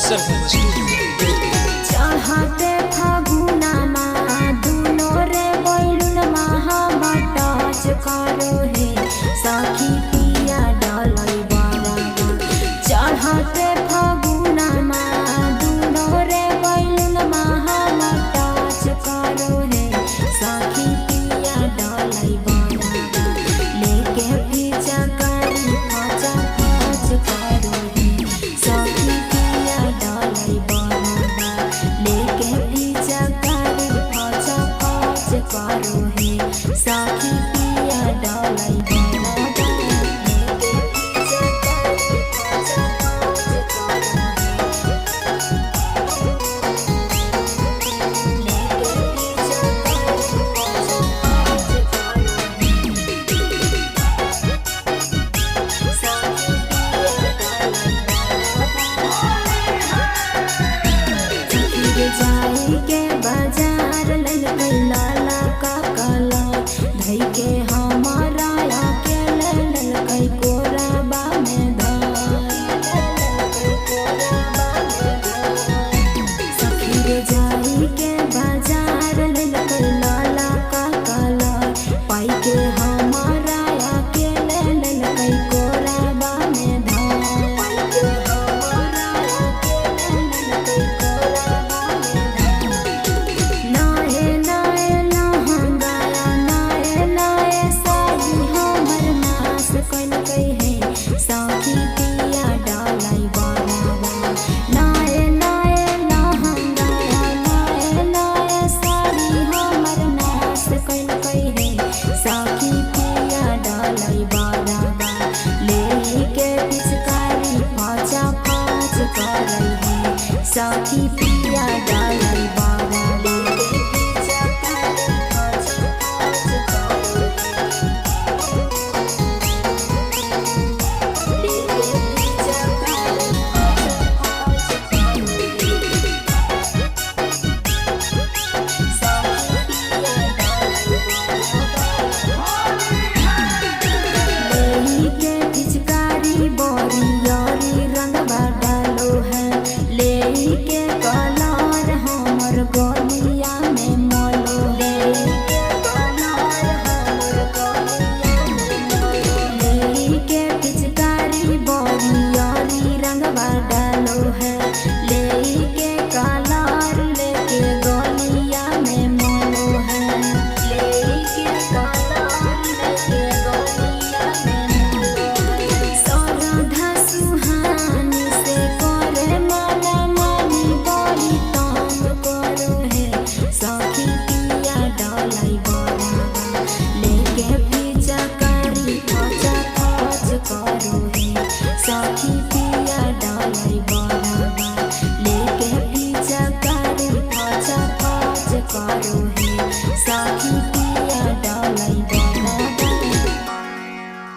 Sarvam Studio. चढ़ते फागुनमा दुनो रे बैलुन महामा टच करो हे सखी पिया डलै बराबर। चढ़ते फागुनमा दुनो रे बैलुन महामा टच करो हे सखी पिया डलै बराबर। लेके पीछा करी फचा फच करो हे सखी पिया डलै बराबर। लेके पीछा करी फचा फच करो हे सखी पिया डलै